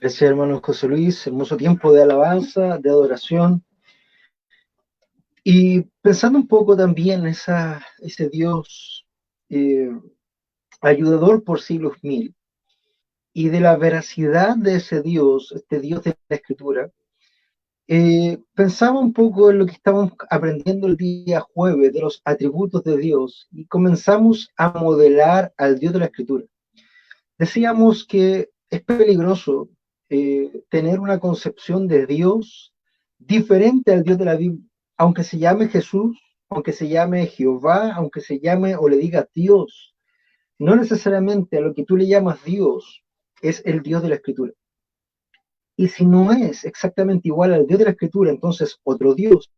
Gracias, hermano José Luis. Hermoso tiempo de alabanza, de adoración. Y pensando un poco también en ese Dios eh, ayudador por siglos mil y de la veracidad de ese Dios, este Dios de la Escritura, pensaba un poco en lo que estábamos aprendiendo el día jueves de los atributos de Dios y comenzamos a modelar al Dios de la Escritura. Decíamos que es peligroso tener una concepción de Dios diferente al Dios de la Biblia, aunque se llame Jesús, aunque se llame Jehová, aunque se llame o le diga Dios, no necesariamente a lo que tú le llamas Dios es el Dios de la Escritura. Y si no es exactamente igual al Dios de la Escritura, entonces otro Dios.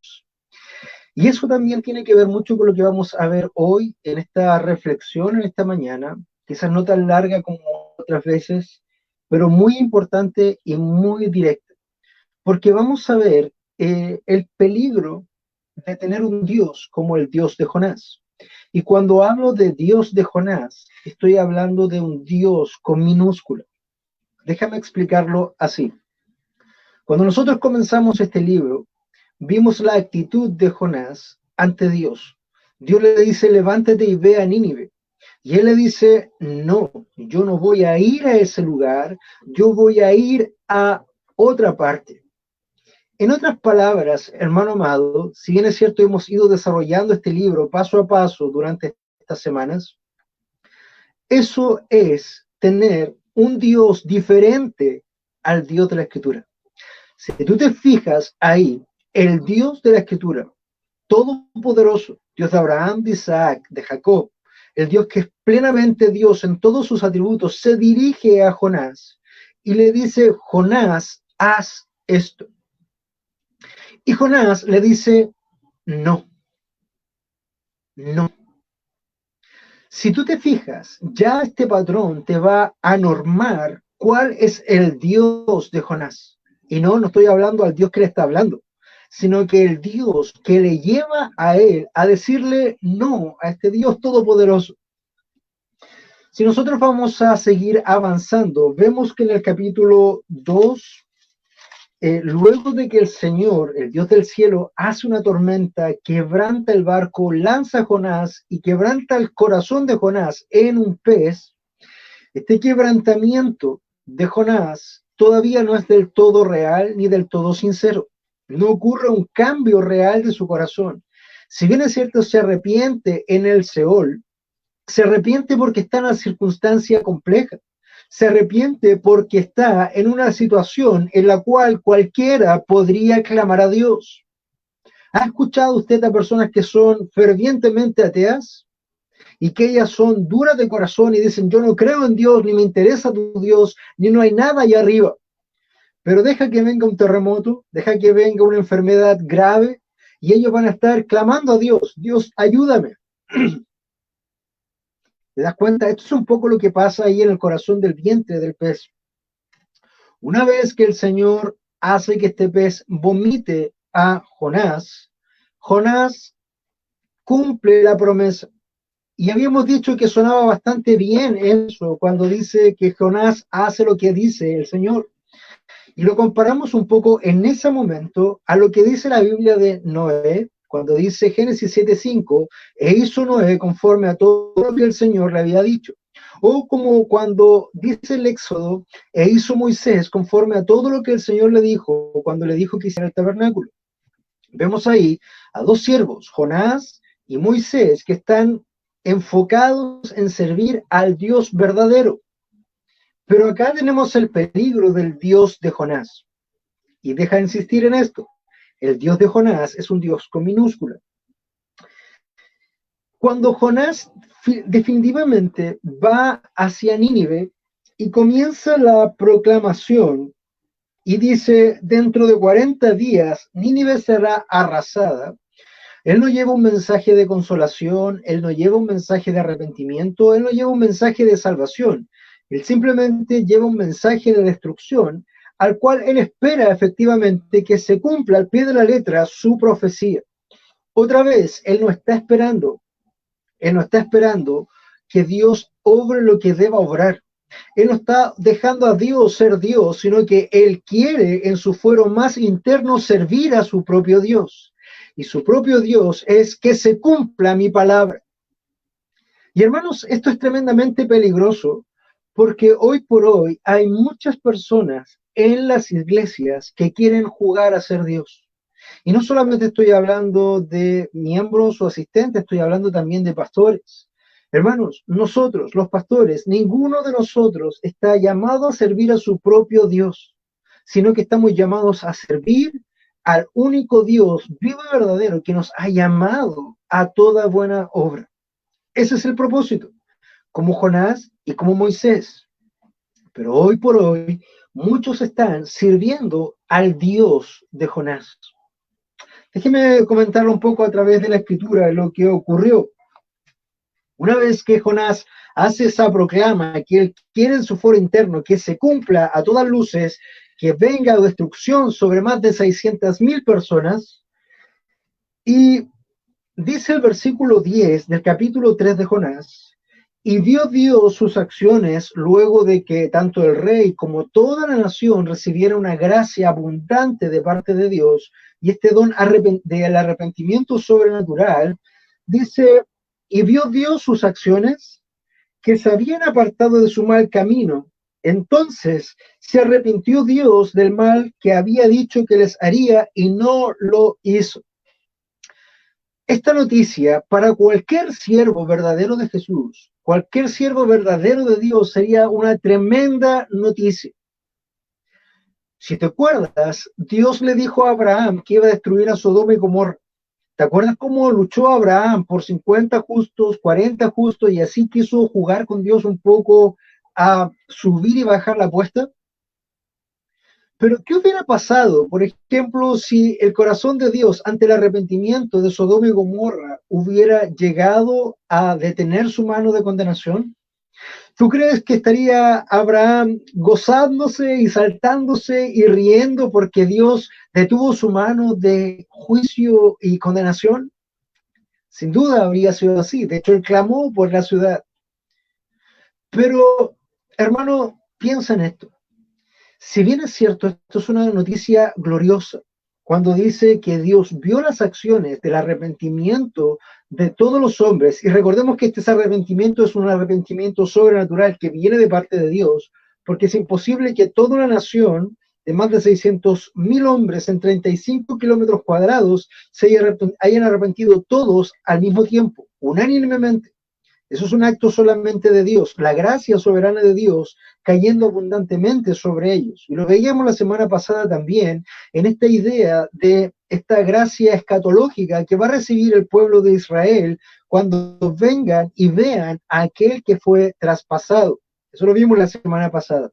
Y eso también tiene que ver mucho con lo que vamos a ver hoy en esta reflexión, en esta mañana, quizás no tan larga como otras veces, pero muy importante y muy directa, porque vamos a ver el peligro de tener un Dios como el Dios de Jonás. Y cuando hablo de Dios de Jonás, estoy hablando de un Dios con minúscula. Déjame explicarlo así. Cuando nosotros comenzamos este libro, vimos la actitud de Jonás ante Dios. Dios le dice, levántate y ve a Nínive. Y él le dice, no, yo no voy a ir a ese lugar, yo voy a ir a otra parte. En otras palabras, hermano amado, si bien es cierto, hemos ido desarrollando este libro paso a paso durante estas semanas, eso es tener un Dios diferente al Dios de la Escritura. Si tú te fijas ahí, el Dios de la Escritura, todopoderoso, Dios de Abraham, de Isaac, de Jacob, el Dios que es plenamente Dios en todos sus atributos, se dirige a Jonás y le dice, Jonás, haz esto. Y Jonás le dice, no, no. Si tú te fijas, ya este patrón te va a normar cuál es el Dios de Jonás. Y no estoy hablando al Dios que le está hablando, sino que el Dios que le lleva a él a decirle no a este Dios todopoderoso. Si nosotros vamos a seguir avanzando, vemos que en el capítulo 2, luego de que el Señor, el Dios del cielo, hace una tormenta, quebranta el barco, lanza a Jonás y quebranta el corazón de Jonás en un pez, este quebrantamiento de Jonás todavía no es del todo real ni del todo sincero. No ocurre un cambio real de su corazón. Si bien es cierto, se arrepiente en el Seol, se arrepiente porque está en una circunstancia compleja. Se arrepiente porque está en una situación en la cual cualquiera podría clamar a Dios. ¿Ha escuchado usted a personas que son fervientemente ateas y que ellas son duras de corazón y dicen, yo no creo en Dios, ni me interesa tu Dios, ni no hay nada allá arriba? Pero deja que venga un terremoto, deja que venga una enfermedad grave y ellos van a estar clamando a Dios, Dios, ayúdame. ¿Te das cuenta? Esto es un poco lo que pasa ahí en el corazón del vientre del pez. Una vez que el Señor hace que este pez vomite a Jonás, Jonás cumple la promesa. Y habíamos dicho que sonaba bastante bien eso cuando dice que Jonás hace lo que dice el Señor. Y lo comparamos un poco en ese momento a lo que dice la Biblia de Noé, cuando dice Génesis 7:5, e hizo Noé conforme a todo lo que el Señor le había dicho. O como cuando dice el Éxodo, e hizo Moisés conforme a todo lo que el Señor le dijo, cuando le dijo que hiciera el tabernáculo. Vemos ahí a dos siervos, Jonás y Moisés, que están enfocados en servir al Dios verdadero. Pero acá tenemos el peligro del Dios de Jonás. Y deja de insistir en esto. El Dios de Jonás es un Dios con minúscula. Cuando Jonás definitivamente va hacia Nínive y comienza la proclamación y dice, dentro de 40 días Nínive será arrasada, él no lleva un mensaje de consolación, él no lleva un mensaje de arrepentimiento, él no lleva un mensaje de salvación, él simplemente lleva un mensaje de destrucción al cual él espera efectivamente que se cumpla al pie de la letra su profecía. Otra vez, él no está esperando que Dios obre lo que deba obrar. Él no está dejando a Dios ser Dios, sino que él quiere en su fuero más interno servir a su propio Dios. Y su propio Dios es que se cumpla mi palabra. Y hermanos, esto es tremendamente peligroso porque hoy por hoy hay muchas personas en las iglesias que quieren jugar a ser Dios. Y no solamente estoy hablando de miembros o asistentes, estoy hablando también de pastores. Hermanos, nosotros, los pastores, ninguno de nosotros está llamado a servir a su propio Dios, sino que estamos llamados a servir al único Dios vivo y verdadero que nos ha llamado a toda buena obra. Ese es el propósito, como Jonás y como Moisés. Pero hoy por hoy, muchos están sirviendo al Dios de Jonás. Déjeme comentar un poco a través de la escritura lo que ocurrió. Una vez que Jonás hace esa proclama, que él quiere en su foro interno que se cumpla a todas luces, que venga destrucción sobre más de 600,000 personas, y dice el versículo 10 del capítulo 3 de Jonás, y vio Dios sus acciones luego de que tanto el rey como toda la nación recibiera una gracia abundante de parte de Dios, y este don del arrepentimiento sobrenatural, dice, y vio Dios sus acciones que se habían apartado de su mal camino. Entonces se arrepintió Dios del mal que había dicho que les haría y no lo hizo. Esta noticia para cualquier siervo verdadero de Jesús, cualquier siervo verdadero de Dios sería una tremenda noticia. Si te acuerdas, Dios le dijo a Abraham que iba a destruir a Sodoma y Gomorra. ¿Te acuerdas cómo luchó Abraham por 50 justos, 40 justos y así quiso jugar con Dios un poco a subir y bajar la apuesta? Pero ¿qué hubiera pasado, por ejemplo, si el corazón de Dios ante el arrepentimiento de Sodoma y Gomorra hubiera llegado a detener su mano de condenación? ¿Tú crees que estaría Abraham gozándose y saltándose y riendo porque Dios detuvo su mano de juicio y condenación? Sin duda habría sido así. De hecho, él clamó por la ciudad. Pero, hermano, piensa en esto. Si bien es cierto, esto es una noticia gloriosa, cuando dice que Dios vio las acciones del arrepentimiento de todos los hombres, y recordemos que este arrepentimiento es un arrepentimiento sobrenatural que viene de parte de Dios, porque es imposible que toda una nación de más de 600,000 hombres en 35 kilómetros cuadrados se hayan arrepentido todos al mismo tiempo, unánimemente. Eso es un acto solamente de Dios, la gracia soberana de Dios cayendo abundantemente sobre ellos. Y lo veíamos la semana pasada también en esta idea de esta gracia escatológica que va a recibir el pueblo de Israel cuando vengan y vean a aquel que fue traspasado. Eso lo vimos la semana pasada.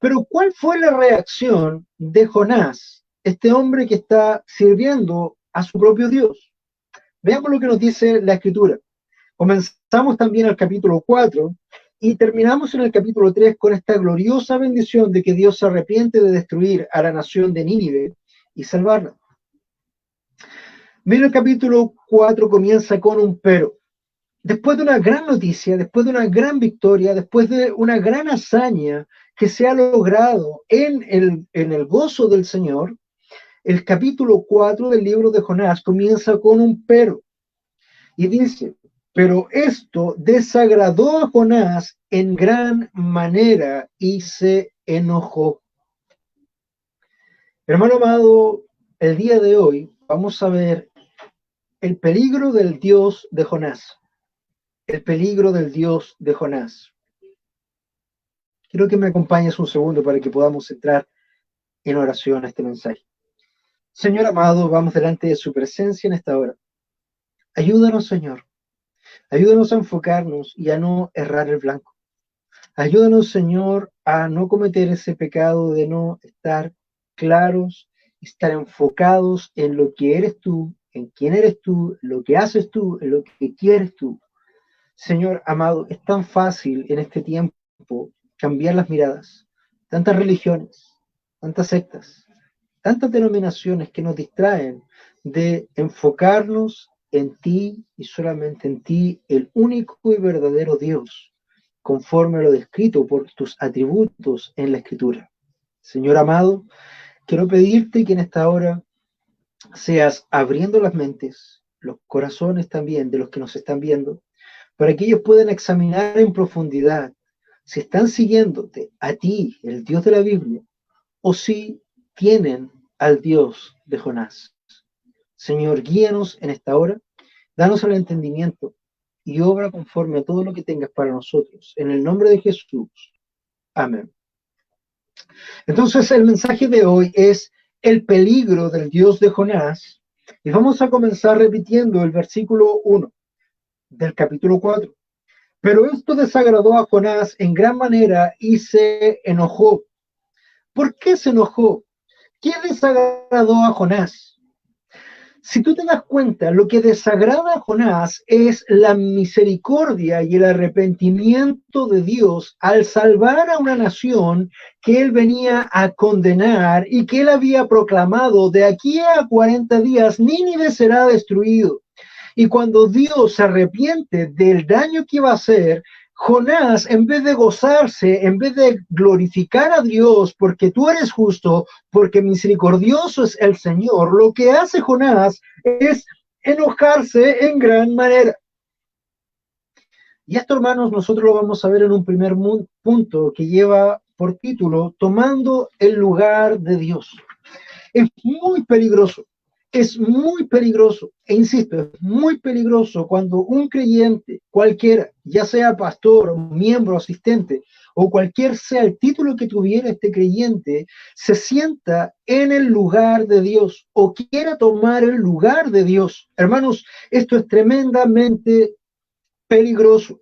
Pero ¿cuál fue la reacción de Jonás, este hombre que está sirviendo a su propio Dios? Veamos lo que nos dice la Escritura. Comenzamos también el capítulo 4 y terminamos en el capítulo 3 con esta gloriosa bendición de que Dios se arrepiente de destruir a la nación de Nínive y salvarla. Mira, el capítulo 4 comienza con un pero. Después de una gran noticia, después de una gran victoria, después de una gran hazaña que se ha logrado en el gozo del Señor, el capítulo 4 del libro de Jonás comienza con un pero. Y dice, pero esto desagradó a Jonás en gran manera y se enojó. Hermano amado, el día de hoy vamos a ver el peligro del Dios de Jonás. El peligro del Dios de Jonás. Quiero que me acompañes un segundo para que podamos entrar en oración a este mensaje. Señor amado, vamos delante de su presencia en esta hora. Ayúdanos, Señor. Ayúdanos a enfocarnos y a no errar el blanco. Ayúdanos, Señor, a no cometer ese pecado de no estar claros, estar enfocados en lo que eres tú, en quién eres tú, lo que haces tú, en lo que quieres tú. Señor amado, es tan fácil en este tiempo cambiar las miradas. Tantas religiones, tantas sectas, tantas denominaciones que nos distraen de enfocarnos en ti y solamente en ti, el único y verdadero Dios, conforme a lo descrito por tus atributos en la Escritura. Señor amado, quiero pedirte que en esta hora seas abriendo las mentes, los corazones también de los que nos están viendo, para que ellos puedan examinar en profundidad si están siguiéndote a ti, el Dios de la Biblia, o si tienen al Dios de Jonás. Señor, guíanos en esta hora, danos el entendimiento y obra conforme a todo lo que tengas para nosotros. En el nombre de Jesús. Amén. Entonces el mensaje de hoy es el peligro del Dios de Jonás. Y vamos a comenzar repitiendo el versículo 1 del capítulo 4. Pero esto desagradó a Jonás en gran manera y se enojó. ¿Por qué se enojó? ¿Qué desagradó a Jonás? Si tú te das cuenta, lo que desagrada a Jonás es la misericordia y el arrepentimiento de Dios al salvar a una nación que él venía a condenar y que él había proclamado: de aquí a 40 días Nínive será destruido. Y cuando Dios se arrepiente del daño que iba a hacer, Jonás, en vez de gozarse, en vez de glorificar a Dios porque tú eres justo, porque misericordioso es el Señor, lo que hace Jonás es enojarse en gran manera. Y esto, hermanos, nosotros lo vamos a ver en un primer punto que lleva por título Tomando el lugar de Dios. Es muy peligroso. Es muy peligroso, e insisto, es muy peligroso cuando un creyente, cualquiera, ya sea pastor, miembro, asistente, o cualquier sea el título que tuviera este creyente, se sienta en el lugar de Dios o quiera tomar el lugar de Dios. Hermanos, esto es tremendamente peligroso.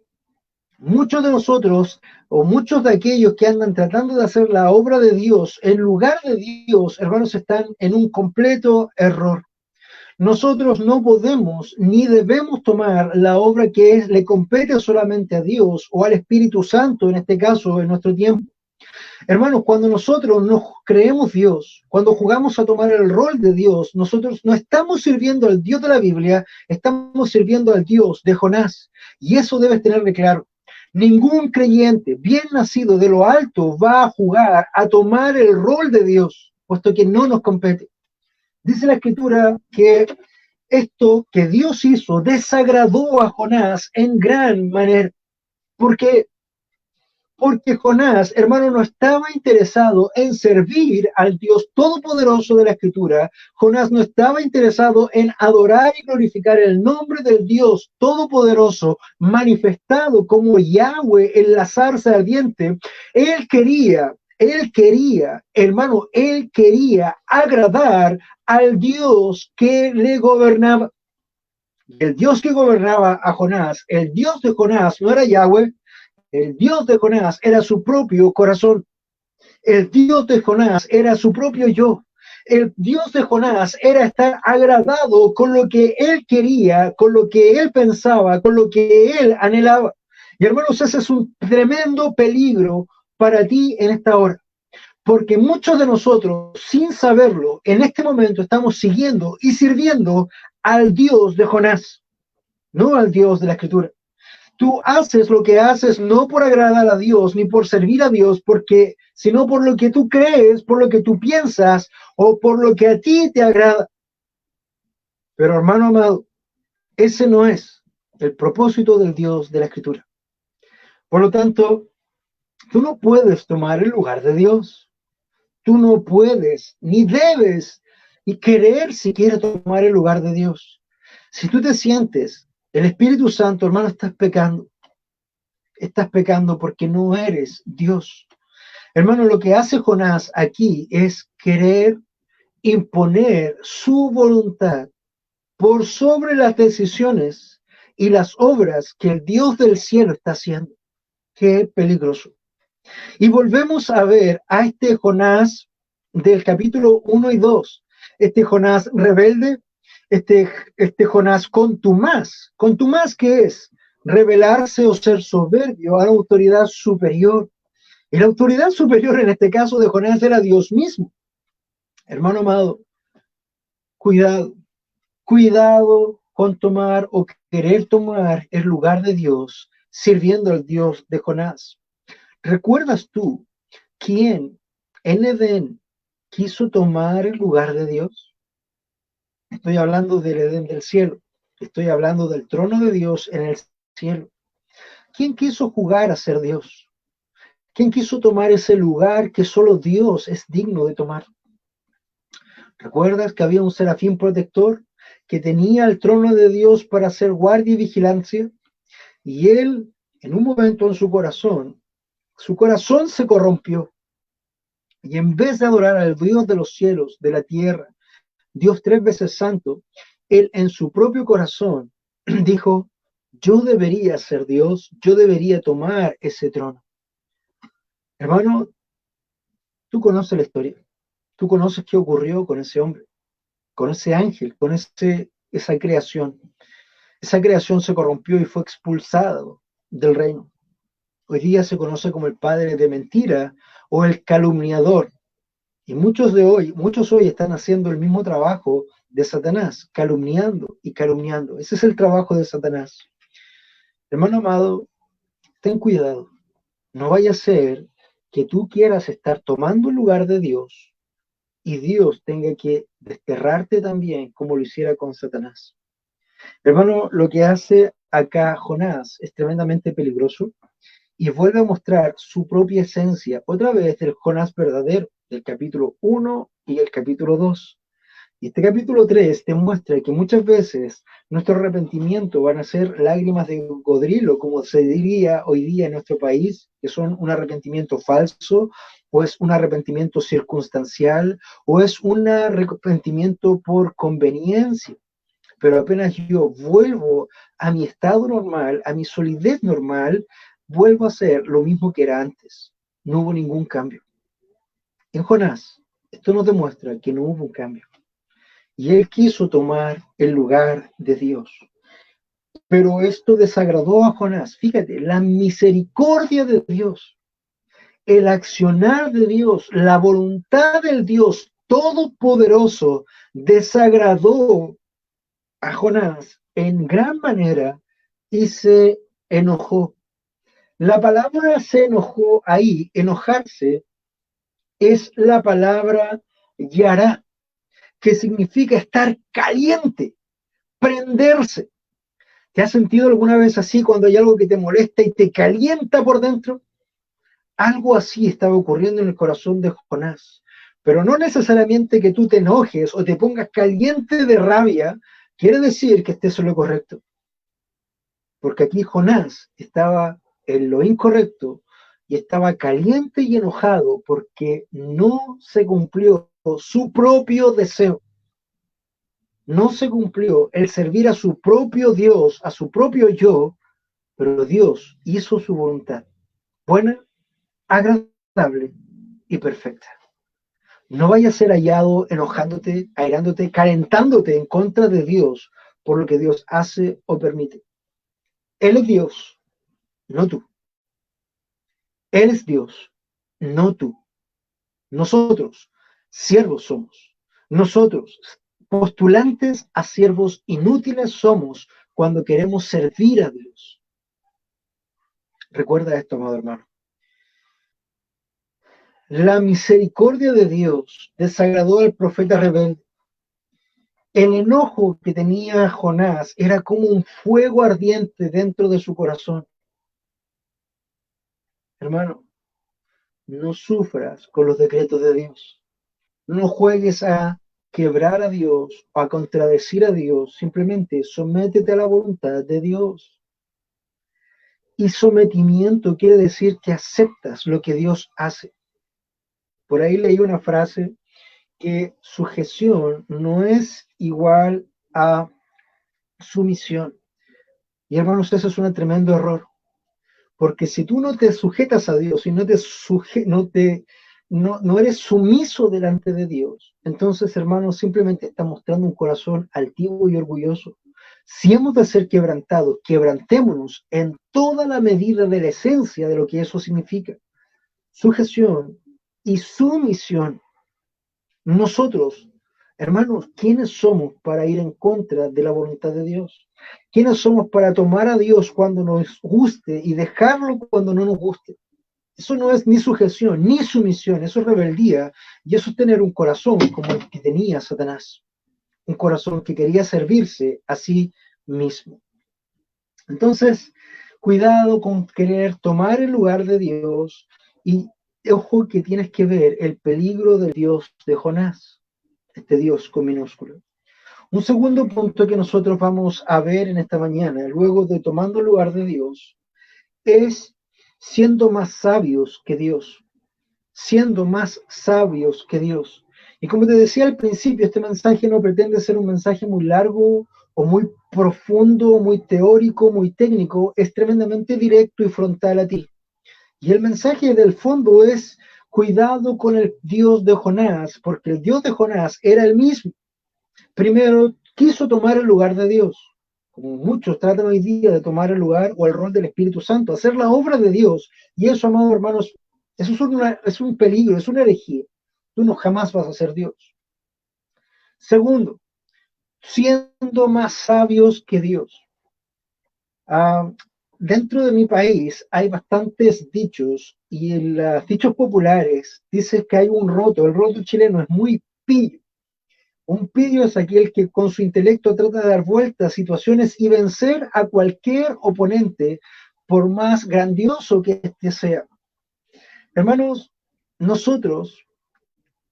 Muchos de nosotros, o muchos de aquellos que andan tratando de hacer la obra de Dios en lugar de Dios, hermanos, están en un completo error. Nosotros no podemos ni debemos tomar la obra que le compete solamente a Dios o al Espíritu Santo, en este caso, en nuestro tiempo. Hermanos, cuando nosotros nos creemos Dios, cuando jugamos a tomar el rol de Dios, nosotros no estamos sirviendo al Dios de la Biblia, estamos sirviendo al Dios de Jonás. Y eso debes tenerle claro. Ningún creyente bien nacido de lo alto va a jugar a tomar el rol de Dios, puesto que no nos compete. Dice la Escritura que esto que Dios hizo desagradó a Jonás en gran manera. ¿Por qué? Porque Jonás, hermano, no estaba interesado en servir al Dios todopoderoso de la Escritura. Jonás no estaba interesado en adorar y glorificar el nombre del Dios todopoderoso manifestado como Yahweh en la zarza ardiente. Él quería, hermano, él quería agradar al Dios que le gobernaba. El Dios que gobernaba a Jonás, el Dios de Jonás no era Yahweh. El Dios de Jonás era su propio corazón. El Dios de Jonás era su propio yo. El Dios de Jonás era estar agradado con lo que él quería, con lo que él pensaba, con lo que él anhelaba. Y hermanos, ese es un tremendo peligro para ti en esta hora. Porque muchos de nosotros, sin saberlo, en este momento estamos siguiendo y sirviendo al Dios de Jonás, no al Dios de la Escritura. Tú haces lo que haces no por agradar a Dios ni por servir a Dios, sino por lo que tú crees, por lo que tú piensas o por lo que a ti te agrada. Pero hermano amado, ese no es el propósito del Dios de la Escritura. Por lo tanto, tú no puedes tomar el lugar de Dios. Tú no puedes ni debes y querer siquiera tomar el lugar de Dios. Si tú te sientes el Espíritu Santo, hermano, estás pecando. Estás pecando porque no eres Dios. Hermano, lo que hace Jonás aquí es querer imponer su voluntad por sobre las decisiones y las obras que el Dios del cielo está haciendo. Qué peligroso. Y volvemos a ver a este Jonás del capítulo 1 y 2. Este Jonás rebelde, este Jonás contumaz. ¿Contumaz qué es? Rebelarse o ser soberbio a la autoridad superior. Y la autoridad superior en este caso de Jonás era Dios mismo. Hermano amado, cuidado con tomar o querer tomar el lugar de Dios sirviendo al Dios de Jonás. ¿Recuerdas tú quién en Edén quiso tomar el lugar de Dios? Estoy hablando del Edén del cielo. Estoy hablando del trono de Dios en el cielo. ¿Quién quiso jugar a ser Dios? ¿Quién quiso tomar ese lugar que solo Dios es digno de tomar? ¿Recuerdas que había un serafín protector que tenía el trono de Dios para hacer guardia y vigilancia? Y él, en un momento en su corazón se corrompió. Y en vez de adorar al Dios de los cielos, de la tierra, Dios tres veces santo, él en su propio corazón dijo, yo debería ser Dios, yo debería tomar ese trono. Hermano, tú conoces la historia, tú conoces qué ocurrió con ese hombre, con ese ángel, con esa creación. Esa creación se corrompió y fue expulsada del reino. Hoy día se conoce como el padre de mentira o el calumniador. Y muchos hoy están haciendo el mismo trabajo de Satanás, calumniando y calumniando. Ese es el trabajo de Satanás. Hermano amado, ten cuidado. No vaya a ser que tú quieras estar tomando el lugar de Dios y Dios tenga que desterrarte también como lo hiciera con Satanás. Hermano, lo que hace acá Jonás es tremendamente peligroso y vuelve a mostrar su propia esencia, otra vez del Jonás verdadero, del capítulo 1 y el capítulo 2. Y este capítulo 3 te muestra que muchas veces nuestro arrepentimiento van a ser lágrimas de cocodrilo, como se diría hoy día en nuestro país, que son un arrepentimiento falso, o es un arrepentimiento circunstancial, o es un arrepentimiento por conveniencia. Pero apenas yo vuelvo a mi estado normal, a mi solidez normal, vuelvo a ser lo mismo que era antes. No hubo ningún cambio. En Jonás, esto nos demuestra que no hubo un cambio. Y él quiso tomar el lugar de Dios. Pero esto desagradó a Jonás. Fíjate, la misericordia de Dios, el accionar de Dios, la voluntad del Dios todopoderoso desagradó a Jonás en gran manera y se enojó. La palabra se enojó ahí, enojarse, es la palabra yará, que significa estar caliente, prenderse. ¿Te has sentido alguna vez así cuando hay algo que te molesta y te calienta por dentro? Algo así estaba ocurriendo en el corazón de Jonás. Pero no necesariamente que tú te enojes o te pongas caliente de rabia, quiere decir que estés en lo correcto. Porque aquí Jonás estaba en lo incorrecto y estaba caliente y enojado porque no se cumplió su propio deseo. No se cumplió el servir a su propio Dios, a su propio yo, pero Dios hizo su voluntad, buena, agradable y perfecta. No vaya a ser hallado enojándote, airándote, calentándote en contra de Dios por lo que Dios hace o permite. Él es Dios, no tú. Él es Dios, no tú. Nosotros, siervos somos. Nosotros, postulantes a siervos inútiles somos cuando queremos servir a Dios. Recuerda esto, amado hermano. La misericordia de Dios desagradó al profeta rebelde. El enojo que tenía Jonás era como un fuego ardiente dentro de su corazón. Hermano, no sufras con los decretos de Dios. No juegues a quebrar a Dios o a contradecir a Dios. Simplemente sométete a la voluntad de Dios. Y sometimiento quiere decir que aceptas lo que Dios hace. Por ahí leí una frase que sujeción no es igual a sumisión. Y hermanos, eso es un tremendo error. Porque si tú no te sujetas a Dios y no eres sumiso delante de Dios, entonces, hermanos, simplemente está mostrando un corazón altivo y orgulloso. Si hemos de ser quebrantados, quebrantémonos en toda la medida de la esencia de lo que eso significa. Sujeción y sumisión. Nosotros, hermanos, ¿quiénes somos para ir en contra de la voluntad de Dios? ¿Quiénes somos para tomar a Dios cuando nos guste y dejarlo cuando no nos guste? Eso no es ni sujeción, ni sumisión, eso es rebeldía, y eso es tener un corazón como el que tenía Satanás, un corazón que quería servirse a sí mismo. Entonces, cuidado con querer tomar el lugar de Dios, y ojo que tienes que ver el peligro del Dios de Jonás, este Dios con minúscula. Un segundo punto que nosotros vamos a ver en esta mañana, luego de tomando el lugar de Dios, es siendo más sabios que Dios, siendo más sabios que Dios. Y como te decía al principio, este mensaje no pretende ser un mensaje muy largo o muy profundo, muy teórico, muy técnico, es tremendamente directo y frontal a ti. Y el mensaje del fondo es cuidado con el Dios de Jonás, porque el Dios de Jonás era el mismo. Primero, quiso tomar el lugar de Dios, como muchos tratan hoy día de tomar el lugar o el rol del Espíritu Santo, hacer la obra de Dios. Y eso, amados hermanos, eso es un peligro, es una herejía. Tú no jamás vas a ser Dios. Segundo, siendo más sabios que Dios. Ah, dentro de mi país hay bastantes dichos y en los dichos populares dice que hay un roto. El roto chileno es muy pillo. Un pillo es aquel que con su intelecto trata de dar vueltas a situaciones y vencer a cualquier oponente, por más grandioso que éste sea. Hermanos, nosotros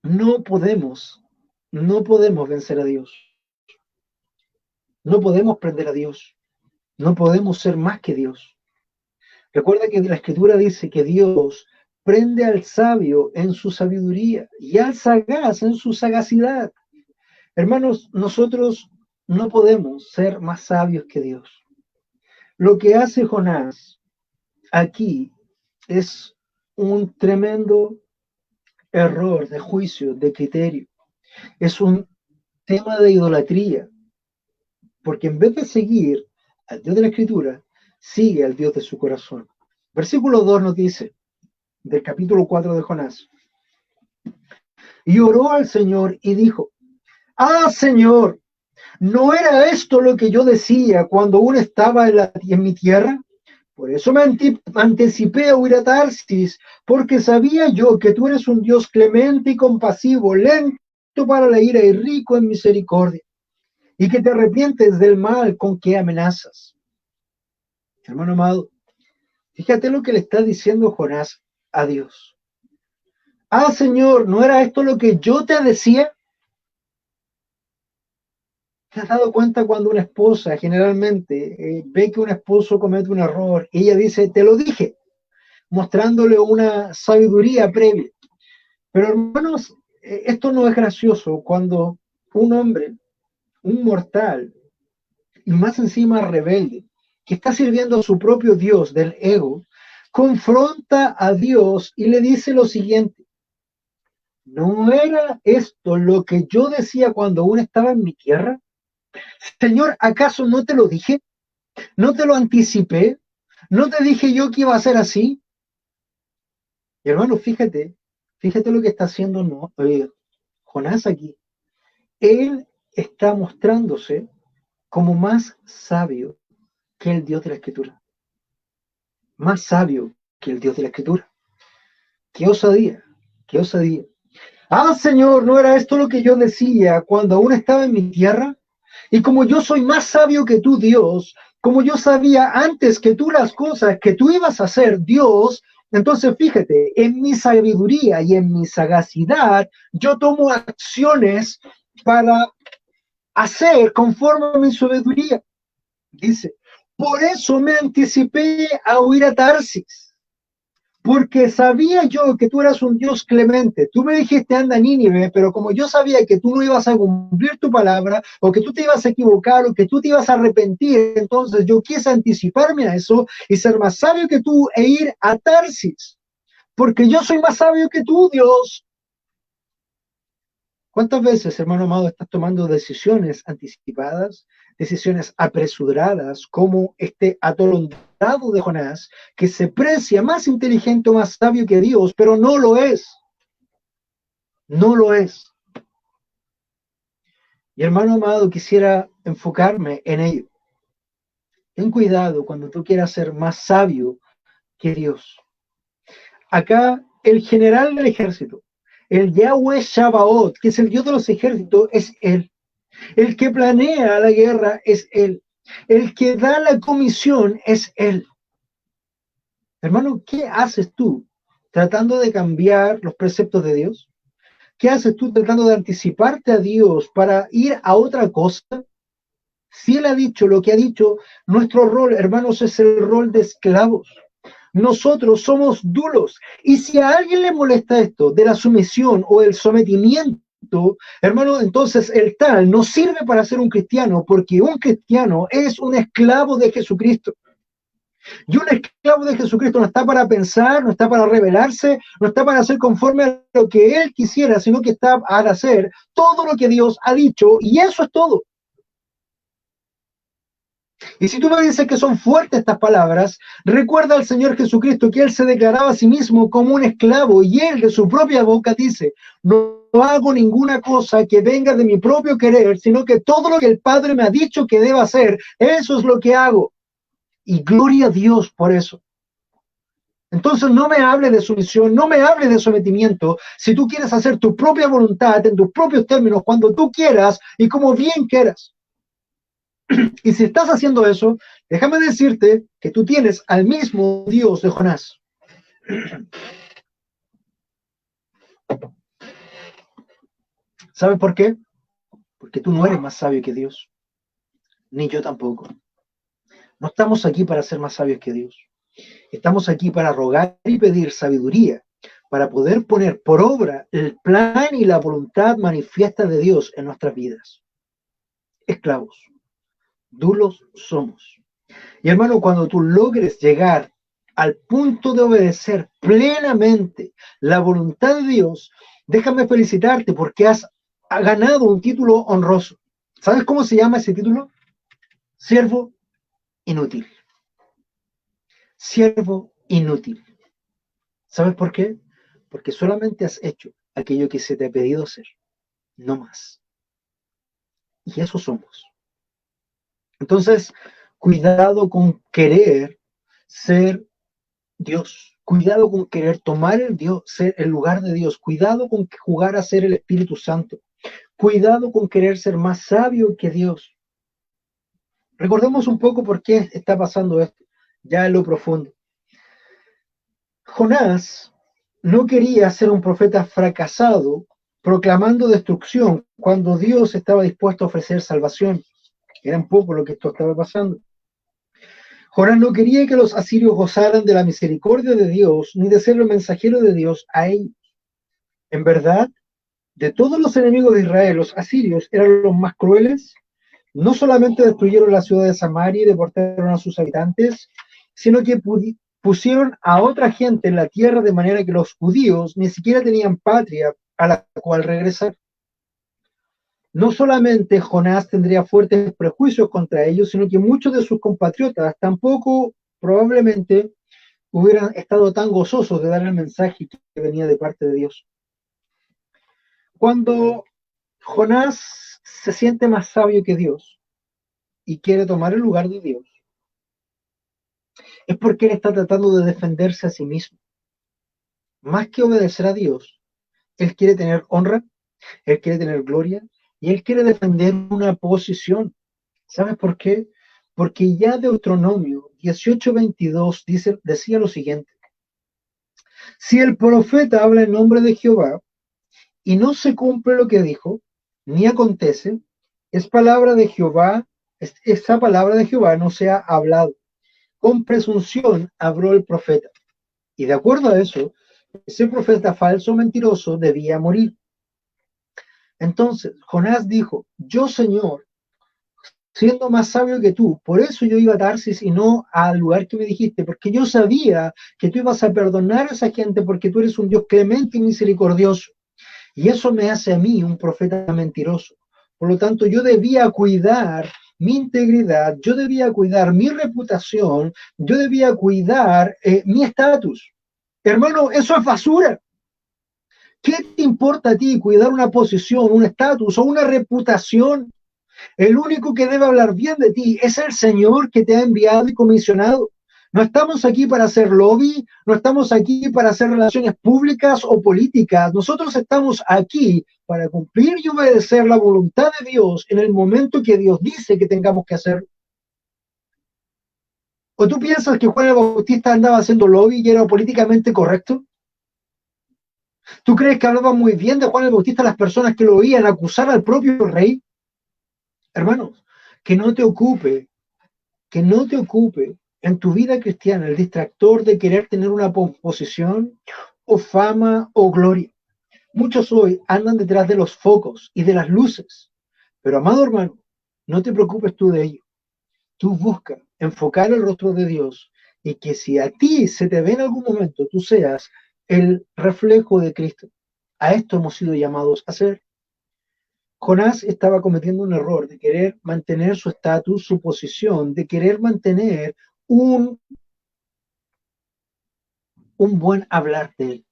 no podemos, no podemos vencer a Dios. No podemos prender a Dios. No podemos ser más que Dios. Recuerda que la Escritura dice que Dios prende al sabio en su sabiduría y al sagaz en su sagacidad. Hermanos, nosotros no podemos ser más sabios que Dios. Lo que hace Jonás aquí es un tremendo error de juicio, de criterio. Es un tema de idolatría, porque en vez de seguir al Dios de la Escritura, sigue al Dios de su corazón. Versículo 2 nos dice, del capítulo 4 de Jonás, y oró al Señor y dijo, ah, Señor, ¿no era esto lo que yo decía cuando aún estaba en mi tierra? Por eso me anticipé a huir a Tarsis, porque sabía yo que tú eres un Dios clemente y compasivo, lento para la ira y rico en misericordia, y que te arrepientes del mal con que amenazas. Hermano amado, fíjate lo que le está diciendo Jonás a Dios. Ah, Señor, ¿no era esto lo que yo te decía? ¿Te has dado cuenta cuando una esposa generalmente ve que un esposo comete un error y ella dice, te lo dije, mostrándole una sabiduría previa? Pero hermanos, esto no es gracioso cuando un hombre, un mortal, y más encima rebelde, que está sirviendo a su propio Dios del ego, confronta a Dios y le dice lo siguiente, ¿no era esto lo que yo decía cuando aún estaba en mi tierra? Señor, ¿acaso no te lo dije? ¿No te lo anticipé? ¿No te dije yo que iba a ser así? Y hermano, fíjate lo que está haciendo Jonás aquí. Él está mostrándose como más sabio que el Dios de la Escritura. Más sabio que el Dios de la Escritura. ¡Qué osadía! ¡Qué osadía! Ah, Señor, ¿no era esto lo que yo decía cuando aún estaba en mi tierra? Y como yo soy más sabio que tú, Dios, como yo sabía antes que tú las cosas que tú ibas a hacer, Dios, entonces fíjate, en mi sabiduría y en mi sagacidad, yo tomo acciones para hacer conforme a mi sabiduría. Dice, por eso me anticipé a huir a Tarsis, porque sabía yo que tú eras un Dios clemente. Tú me dijiste, anda a Nínive, pero como yo sabía que tú no ibas a cumplir tu palabra, o que tú te ibas a equivocar, o que tú te ibas a arrepentir, entonces yo quise anticiparme a eso y ser más sabio que tú e ir a Tarsis, porque yo soy más sabio que tú, Dios. ¿Cuántas veces, hermano amado, estás tomando decisiones anticipadas, decisiones apresuradas, como este atolondrado de Jonás, que se precia más inteligente o más sabio que Dios, pero no lo es? No lo es. Y hermano amado, quisiera enfocarme en ello. Ten cuidado cuando tú quieras ser más sabio que Dios. Acá el general del ejército, el Yahweh Shabaoth, que es el Dios de los ejércitos, es Él. El que planea la guerra es Él. El que da la comisión es Él. Hermano, ¿qué haces tú tratando de cambiar los preceptos de Dios? ¿Qué haces tú tratando de anticiparte a Dios para ir a otra cosa? Si Él ha dicho lo que ha dicho, nuestro rol, hermanos, es el rol de esclavos. Nosotros somos duros. Y si a alguien le molesta esto de la sumisión o el sometimiento, hermano, entonces el tal no sirve para ser un cristiano, porque un cristiano es un esclavo de Jesucristo. Y un esclavo de Jesucristo no está para pensar, no está para rebelarse, no está para hacer conforme a lo que él quisiera, sino que está para hacer todo lo que Dios ha dicho, y eso es todo. Y si tú me dices que son fuertes estas palabras, recuerda al Señor Jesucristo que Él se declaraba a sí mismo como un esclavo, y Él de su propia boca dice, no hago ninguna cosa que venga de mi propio querer, sino que todo lo que el Padre me ha dicho que deba hacer, eso es lo que hago. Y gloria a Dios por eso. Entonces no me hables de sumisión, no me hables de sometimiento. Si tú quieres hacer tu propia voluntad en tus propios términos, cuando tú quieras y como bien quieras. Y si estás haciendo eso, déjame decirte que tú tienes al mismo Dios de Jonás. ¿Sabes por qué? Porque tú no eres más sabio que Dios, ni yo tampoco. No estamos aquí para ser más sabios que Dios. Estamos aquí para rogar y pedir sabiduría, para poder poner por obra el plan y la voluntad manifiesta de Dios en nuestras vidas. Esclavos, duros somos. Y hermano, cuando tú logres llegar al punto de obedecer plenamente la voluntad de Dios, déjame felicitarte porque has ganado un título honroso. ¿Sabes cómo se llama ese título? Siervo inútil. Siervo inútil. ¿Sabes por qué? Porque solamente has hecho aquello que se te ha pedido hacer, no más. Y eso somos. Entonces, cuidado con querer ser Dios. Cuidado con querer tomar ser el lugar de Dios. Cuidado con jugar a ser el Espíritu Santo. Cuidado con querer ser más sabio que Dios. Recordemos un poco por qué está pasando esto, ya en lo profundo. Jonás no quería ser un profeta fracasado proclamando destrucción cuando Dios estaba dispuesto a ofrecer salvación. Era un poco lo que esto estaba pasando. Jonás no quería que los asirios gozaran de la misericordia de Dios, ni de ser el mensajero de Dios a ellos. En verdad, de todos los enemigos de Israel, los asirios eran los más crueles. No solamente destruyeron la ciudad de Samaria y deportaron a sus habitantes, sino que pusieron a otra gente en la tierra de manera que los judíos ni siquiera tenían patria a la cual regresar. No solamente Jonás tendría fuertes prejuicios contra ellos, sino que muchos de sus compatriotas tampoco probablemente hubieran estado tan gozosos de dar el mensaje que venía de parte de Dios. Cuando Jonás se siente más sabio que Dios y quiere tomar el lugar de Dios, es porque él está tratando de defenderse a sí mismo. Más que obedecer a Dios, él quiere tener honra, él quiere tener gloria y él quiere defender una posición. ¿Sabes por qué? Porque ya Deuteronomio 18:22 decía lo siguiente: si el profeta habla en nombre de Jehová y no se cumple lo que dijo, ni acontece, es palabra de Jehová, esa palabra de Jehová no se ha hablado. Con presunción habló el profeta. Y de acuerdo a eso, ese profeta falso, mentiroso, debía morir. Entonces, Jonás dijo, yo, Señor, siendo más sabio que tú, por eso yo iba a Tarsis y no al lugar que me dijiste, porque yo sabía que tú ibas a perdonar a esa gente porque tú eres un Dios clemente y misericordioso. Y eso me hace a mí un profeta mentiroso. Por lo tanto, yo debía cuidar mi integridad, yo debía cuidar mi reputación, yo debía cuidar mi estatus. Hermano, eso es basura. ¿Qué te importa a ti cuidar una posición, un estatus o una reputación? El único que debe hablar bien de ti es el Señor que te ha enviado y comisionado. No estamos aquí para hacer lobby, no estamos aquí para hacer relaciones públicas o políticas. Nosotros estamos aquí para cumplir y obedecer la voluntad de Dios en el momento que Dios dice que tengamos que hacer. ¿O tú piensas que Juan el Bautista andaba haciendo lobby y era políticamente correcto? ¿Tú crees que hablaban muy bien de Juan el Bautista las personas que lo oían acusar al propio rey? Hermanos, que no te ocupe, que no te ocupe en tu vida cristiana el distractor de querer tener una posición o fama o gloria. Muchos hoy andan detrás de los focos y de las luces, pero amado hermano, no te preocupes tú de ello. Tú busca enfocar el rostro de Dios y que si a ti se te ve en algún momento, tú seas el reflejo de Cristo. A esto hemos sido llamados a ser. Jonás estaba cometiendo un error de querer mantener su estatus, su posición, de querer mantener un, un buen hablar de él.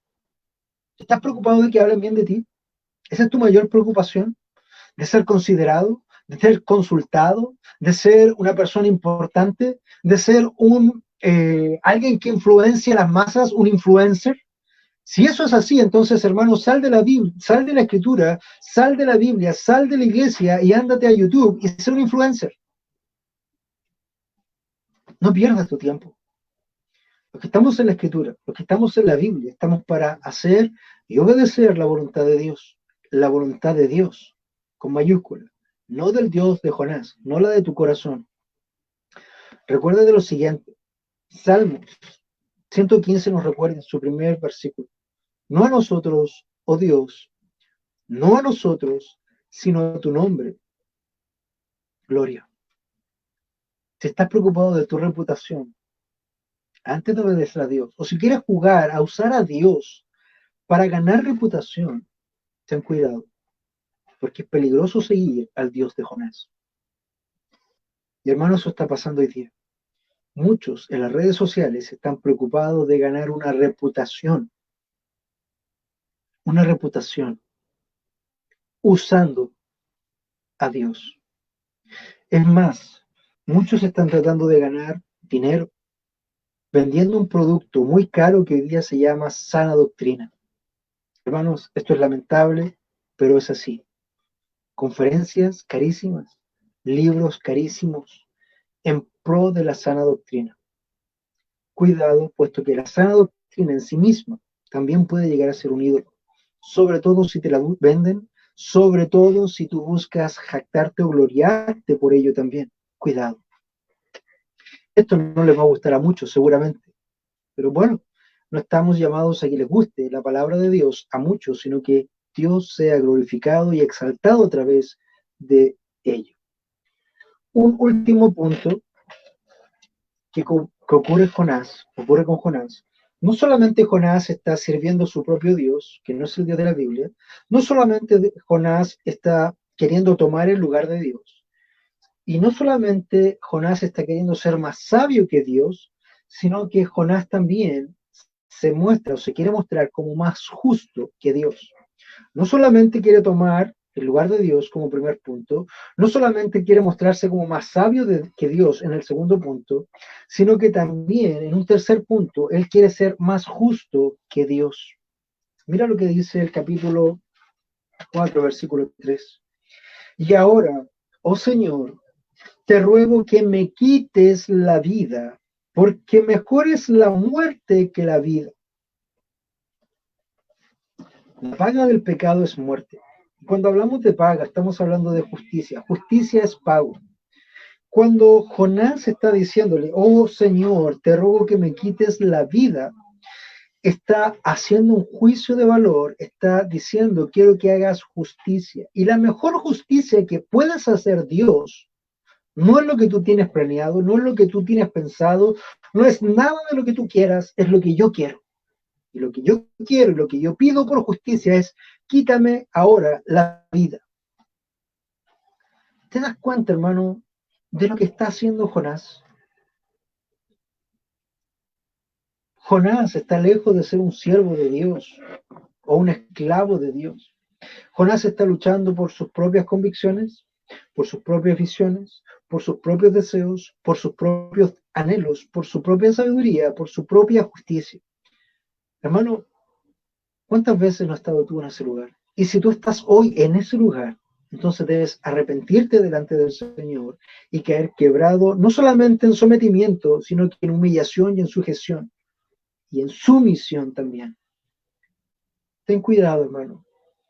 ¿Estás preocupado de que hablen bien de ti? ¿Esa es tu mayor preocupación? ¿De ser considerado? ¿De ser consultado? ¿De ser una persona importante? ¿De ser alguien que influencia a las masas, un influencer? Si eso es así, entonces, hermano, sal de la Biblia, sal de la Escritura, sal de la Biblia, sal de la iglesia y ándate a YouTube y sé un influencer. No pierdas tu tiempo. Los que estamos en la Escritura, los que estamos en la Biblia, estamos para hacer y obedecer la voluntad de Dios. La voluntad de Dios, con mayúscula. No del Dios de Jonás, no la de tu corazón. Recuerda de lo siguiente. Salmos 115 nos recuerda en su primer versículo. No a nosotros, oh Dios, no a nosotros, sino a tu nombre. Gloria. Si estás preocupado de tu reputación, antes de obedecer a Dios, o si quieres jugar a usar a Dios para ganar reputación, ten cuidado, porque es peligroso seguir al Dios de Jonás. Y hermano, eso está pasando hoy día. Muchos en las redes sociales están preocupados de ganar una reputación, usando a Dios. Es más, muchos están tratando de ganar dinero vendiendo un producto muy caro que hoy día se llama sana doctrina. Hermanos, esto es lamentable, pero es así. Conferencias carísimas, libros carísimos en pro de la sana doctrina. Cuidado, puesto que la sana doctrina en sí misma también puede llegar a ser un ídolo, sobre todo si te la venden, sobre todo si tú buscas jactarte o gloriarte por ello también. Cuidado. Esto no les va a gustar a muchos, seguramente, pero bueno, no estamos llamados a que les guste la palabra de Dios a muchos, sino que Dios sea glorificado y exaltado a través de ello. Un último punto que ocurre con Jonás. No solamente Jonás está sirviendo a su propio Dios, que no es el Dios de la Biblia, no solamente Jonás está queriendo tomar el lugar de Dios, y no solamente Jonás está queriendo ser más sabio que Dios, sino que Jonás también se muestra o se quiere mostrar como más justo que Dios. No solamente quiere tomar el lugar de Dios como primer punto, no solamente quiere mostrarse como más sabio que Dios en el segundo punto, sino que también en un tercer punto, él quiere ser más justo que Dios. Mira lo que dice el capítulo 4, versículo 3. Y ahora, oh Señor, te ruego que me quites la vida, porque mejor es la muerte que la vida. La paga del pecado es muerte. Cuando hablamos de paga, estamos hablando de justicia. Justicia es pago. Cuando Jonás está diciéndole, oh Señor, te ruego que me quites la vida, está haciendo un juicio de valor, está diciendo, quiero que hagas justicia. Y la mejor justicia que puedes hacer Dios, no es lo que tú tienes planeado, no es lo que tú tienes pensado, no es nada de lo que tú quieras, es lo que yo quiero. Y lo que yo quiero y lo que yo pido por justicia es, quítame ahora la vida. ¿Te das cuenta, hermano, de lo que está haciendo Jonás? Jonás está lejos de ser un siervo de Dios o un esclavo de Dios. Jonás está luchando por sus propias convicciones. por sus propias visiones, por sus propios deseos, por sus propios anhelos, por su propia sabiduría, por su propia justicia. Hermano, ¿cuántas veces no has estado tú en ese lugar? Y si tú estás hoy en ese lugar, entonces debes arrepentirte delante del Señor y caer quebrado, no solamente en sometimiento, sino que en humillación y en sujeción, y en sumisión también. Ten cuidado, hermano,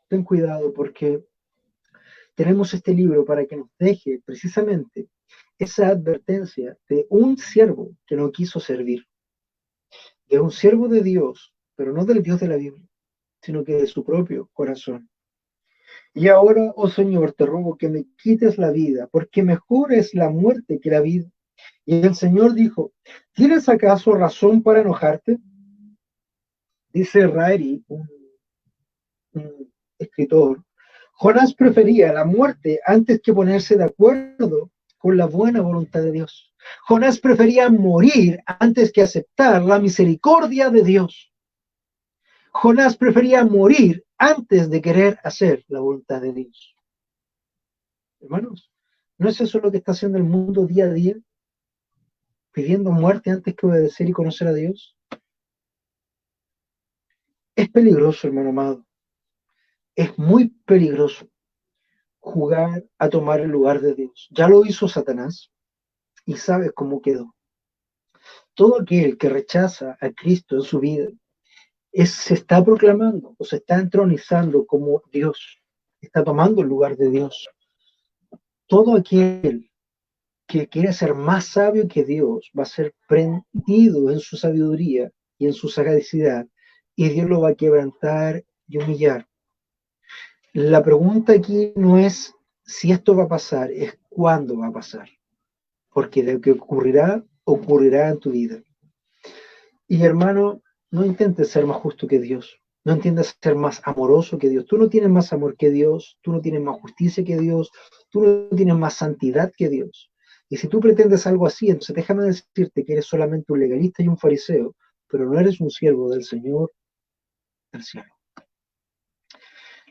ten cuidado, porque tenemos este libro para que nos deje precisamente esa advertencia de un siervo que no quiso servir, de un siervo de Dios, pero no del Dios de la Biblia, sino que de su propio corazón. Y ahora, oh Señor, te ruego que me quites la vida, porque mejor es la muerte que la vida. Y el Señor dijo, ¿tienes acaso razón para enojarte? Dice Raeri, un escritor, Jonás prefería la muerte antes que ponerse de acuerdo con la buena voluntad de Dios. Jonás prefería morir antes que aceptar la misericordia de Dios. Jonás prefería morir antes de querer hacer la voluntad de Dios. Hermanos, ¿no es eso lo que está haciendo el mundo día a día? Pidiendo muerte antes que obedecer y conocer a Dios. Es peligroso, hermano amado. Es muy peligroso jugar a tomar el lugar de Dios. Ya lo hizo Satanás y sabes cómo quedó. Todo aquel que rechaza a Cristo en su vida se está proclamando o se está entronizando como Dios. Está tomando el lugar de Dios. Todo aquel que quiere ser más sabio que Dios va a ser prendido en su sabiduría y en su sagacidad, y Dios lo va a quebrantar y humillar. La pregunta aquí no es si esto va a pasar, es cuándo va a pasar, porque de que ocurrirá, ocurrirá en tu vida. Y hermano, no intentes ser más justo que Dios, no intentes ser más amoroso que Dios. Tú no tienes más amor que Dios, tú no tienes más justicia que Dios, tú no tienes más santidad que Dios. Y si tú pretendes algo así, entonces déjame decirte que eres solamente un legalista y un fariseo, pero no eres un siervo del Señor del cielo.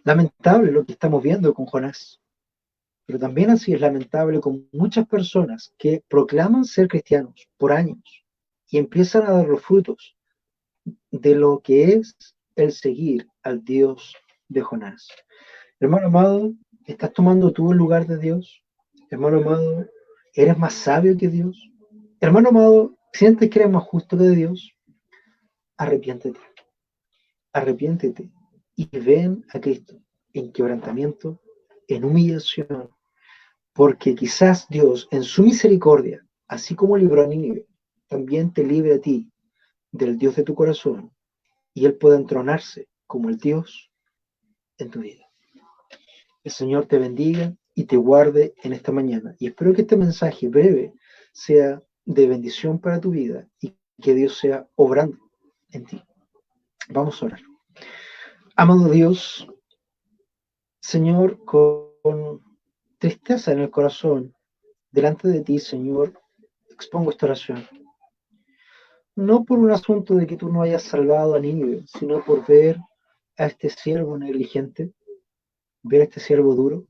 Lamentable lo que estamos viendo con Jonás, pero también así es lamentable con muchas personas que proclaman ser cristianos por años y empiezan a dar los frutos de lo que es el seguir al Dios de Jonás. Hermano amado, ¿estás tomando tú el lugar de Dios? Hermano amado, ¿eres más sabio que Dios? Hermano amado, ¿sientes que eres más justo que Dios? Arrepiéntete, arrepiéntete y ven a Cristo en quebrantamiento, en humillación, porque quizás Dios en su misericordia, así como libró a Nínive, también te libre a ti del Dios de tu corazón y Él pueda entronarse como el Dios en tu vida. El Señor te bendiga y te guarde en esta mañana. Y espero que este mensaje breve sea de bendición para tu vida y que Dios sea obrando en ti. Vamos a orar. Amado Dios, Señor, con tristeza en el corazón, delante de ti, Señor, expongo esta oración. No por un asunto de que tú no hayas salvado a Nínive, sino por ver a este siervo negligente, ver a este siervo duro,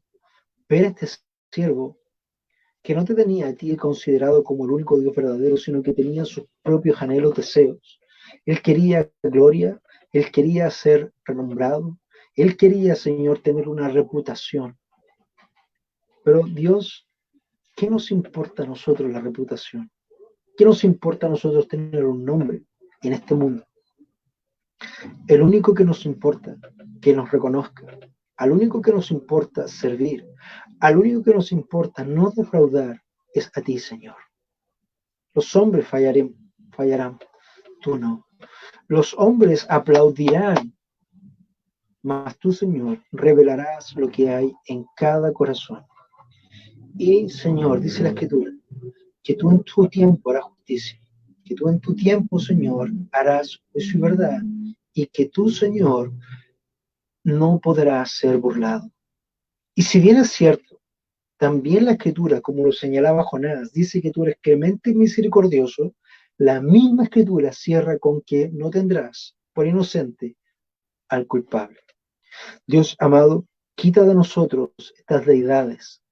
ver a este siervo que no te tenía a ti considerado como el único Dios verdadero, sino que tenía sus propios anhelos, deseos. Él quería gloria, él quería ser renombrado, él quería, Señor, tener una reputación. Pero Dios, ¿qué nos importa a nosotros la reputación? ¿Qué nos importa a nosotros tener un nombre en este mundo? El único que nos importa que nos reconozca, al único que nos importa servir, al único que nos importa no defraudar es a ti, Señor. Los hombres fallarán, tú no. Los hombres aplaudirán, mas tú, Señor, revelarás lo que hay en cada corazón. Y, Señor, dice la Escritura, que tú en tu tiempo harás justicia, que tú en tu tiempo, Señor, harás juicio y verdad, y que tú, Señor, no podrás ser burlado. Y si bien es cierto, también la Escritura, como lo señalaba Jonás, dice que tú eres clemente y misericordioso, la misma Escritura cierra con que no tendrás por inocente al culpable. Dios amado, quita de nosotros estas deidades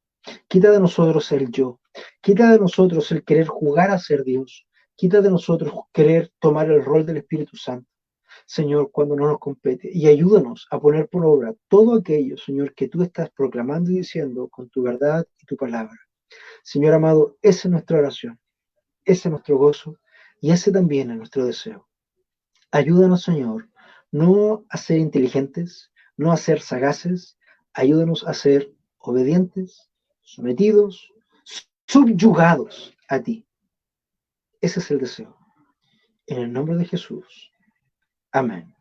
Quita de nosotros el yo. Quita de nosotros el querer jugar a ser Dios. Quita de nosotros querer tomar el rol del Espíritu Santo, Señor, cuando no nos compete. Y ayúdanos a poner por obra todo aquello, Señor, que tú estás proclamando y diciendo con tu verdad y tu palabra. Señor amado, esa es nuestra oración, ese es nuestro gozo y ese también es nuestro deseo. Ayúdanos, Señor, no a ser inteligentes, no a ser sagaces, ayúdanos a ser obedientes, sometidos, subyugados a ti. Ese es el deseo. En el nombre de Jesús. Amén.